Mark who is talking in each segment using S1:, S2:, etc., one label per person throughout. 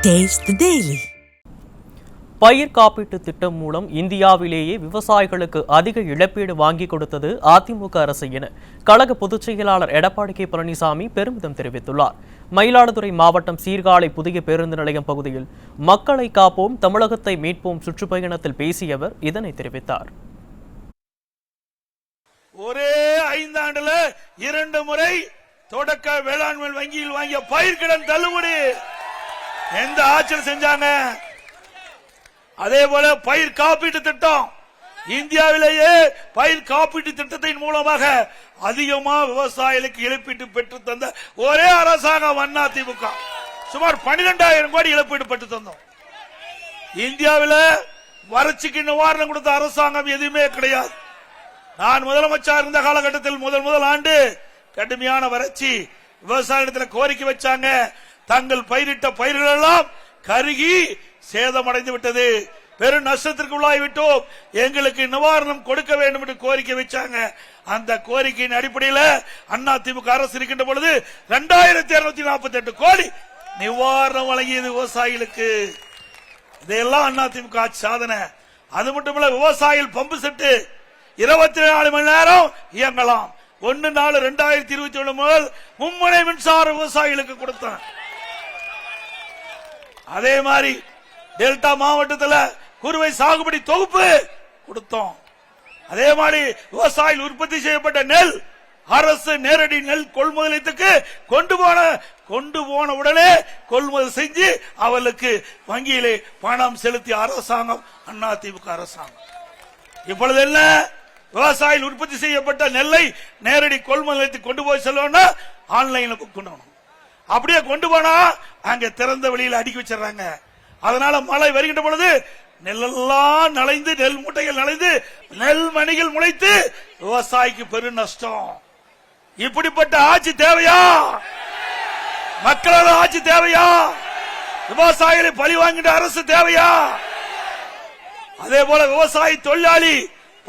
S1: Taste the Daily.
S2: பயிர் காப்பீட்டு திட்டம் மூலம் இந்தியாவிலேயே விவசாயிகளுக்கு அதிக இழப்பீடு வாங்கி கொடுத்தது அதிமுக அரசு என கழக பொதுச் செயலாளர் எடப்பாடி கே பழனிசாமி பெருமிதம் தெரிவித்துள்ளார். மயிலாடுதுறை மாவட்டம் சீர்காழி புதிய பேருந்து நிலையம் பகுதியில் மக்களை காப்போம் தமிழகத்தை மீட்போம் சுற்றுப்பயணத்தில் பேசிய அவர் இதனை தெரிவித்தார்.
S3: ஒரே 5 ஆண்டுல 2 முறை தொடக்க வேளாண்மை வங்கியில் வாங்கிய பயிர்க்கடன் தள்ளுபடி எந்த ஆட்சியில் செஞ்சாங்க? அதே போல பயிர் காப்பீட்டு திட்டம், இந்தியாவிலேயே பயிர் காப்பீட்டு திட்டத்தின் மூலமாக அதிகமா விவசாயிகளுக்கு இழப்பீட்டு பெற்று தந்த ஒரே அரசாங்கம் அதிமுக. சுமார் 12,000 கோடி இழப்பீடு பெற்று தந்தோம். இந்தியாவில் வறட்சிக்கு நிவாரணம் கொடுத்த அரசாங்கம் எதுவுமே கிடையாது. நான் முதலமைச்சர் இருந்த காலகட்டத்தில் முதல் ஆண்டு கடுமையான வறட்சி, விவசாயிடத்தில் கோரிக்கை வச்சாங்க. தங்கள் பயிரிட்ட பயிர்கள் எல்லாம் கருகி சேதமடைந்து விட்டது, பெரும் நஷ்டத்திற்கு உள்ளாகிவிட்டோம், எங்களுக்கு நிவாரணம் கொடுக்க வேண்டும் என்று கோரிக்கை வச்சாங்க. அந்த கோரிக்கையின் அடிப்படையில் அதிமுக அரசு இருக்கின்ற பொழுது 2248 கோடி நிவாரணம் வழங்கியது விவசாயிகளுக்கு. இதெல்லாம் அதிமுக ஆட்சி சாதனை. அது மட்டுமல்ல, விவசாயிகள் பம்பு செட்டு 24 மணி நேரம் இயங்கலாம். 1/4/2021 முதல் மும்முனை மின்சார விவசாயிகளுக்கு கொடுத்தாங்க. அதே மாதிரி டெல்டா மாவட்டத்தில் குறுவை சாகுபடி தொகுப்பு கொடுத்தோம். அதே மாதிரி விவசாயிகள் உற்பத்தி செய்யப்பட்ட நெல் அரசு நேரடி நெல் கொள்முதல் நிலையத்துக்கு கொண்டு போன உடனே கொள்முதல் செஞ்சு அவர்களுக்கு வங்கியிலே பணம் செலுத்திய அரசாங்கம் அதிமுக அரசாங்கம். இப்பொழுது என்ன, விவசாயிகள் உற்பத்தி செய்யப்பட்ட நெல்லை நேரடி கொள்முதல் நிலையத்துக்கு கொண்டு போய் செல்லணும்னா ஆன்லைன்ல புக் பண்ணணும். அப்படியே கொண்டு போனா அங்க திறந்த வெளியில அடுக்கி வச்சிடறாங்க. அதனால மழை வருகின்ற பொழுது நெல்லெல்லாம் நனைந்து, நெல் மூட்டைகள் நனைந்து, நெல் மணிகள் முளைத்து விவசாயிக்கு பெரும் நஷ்டம். இப்படிப்பட்ட ஆட்சி தேவையா? மக்களோட ஆட்சி தேவையா? விவசாயிகளை பழி வாங்கின்ற அரசு தேவையா? அதே போல விவசாயி தொழிலாளி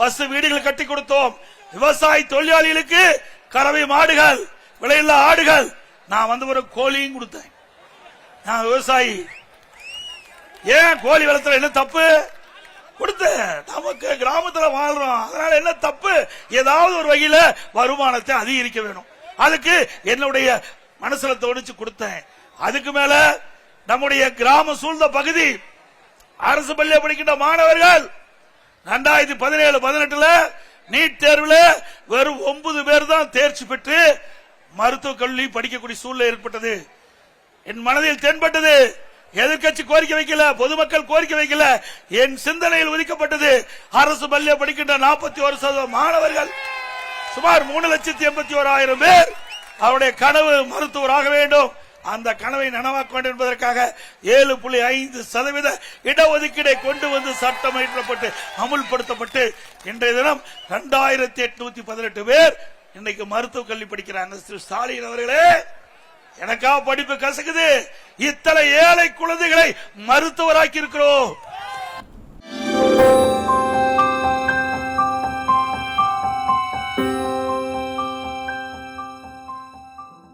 S3: பசு வீடுகள் கட்டி கொடுத்தோம். விவசாயி தொழிலாளிகளுக்கு கறவை மாடுகள், விலையில்லா ஆடுகள், நான் ஒரு கோழியும் கொடுத்தேன். நான் விவசாயி, ஏன் கோழி வளர்த்துல என்ன தப்பு? கொடுத்தேன். நமக்கு கிராமத்தில் வாழ்றோம், அதனால என்ன தப்பு? ஏதாவது ஒரு வகையில வருமானத்தை அதிகரிக்க வேணும். அதுக்கு என்னுடைய மனசுல தோணிச்சு கொடுத்தேன். அதுக்கு மேல நம்முடைய கிராம சூழ்ந்த பகுதி அரசு பள்ளியில் படிக்கின்ற மாணவர்கள் 2017-18 நீட் தேர்வில் வெறும் 9 பேர் தான் தேர்ச்சி பெற்று மருத்துவக் கல்வி படிக்கக்கூடிய சூழ்நிலை ஏற்பட்டது. என் மனதில் தென்பட்டது. எதிர்கட்சி கோரிக்கை வைக்கல, பொதுமக்கள் கோரிக்கை வைக்கல, என் சிந்தனையில் ஒதுக்கப்பட்டது. அரசு பள்ளியில் படிக்கின்ற 41% மாணவர்கள், சுமார் 3,81,000 பேர் அவருடைய கனவு மருத்துவராக வேண்டும், அந்த கனவை நனவாக்க வேண்டும் என்பதற்காக 7.5% இடஒதுக்கீடை கொண்டு வந்து சட்டம் இயற்றப்பட்டு அமுல்படுத்தப்பட்டு இன்றைய தினம் 2818 பேர் இன்னைக்கு மருத்துவ கல்வி படிக்கிறாங்க. திரு ஸ்டாலின் அவர்களே, எனக்கா படிப்பு கசக்குது. இத்தனை ஏழை குழந்தைகளை மருத்துவராக்கி இருக்கிறோம்.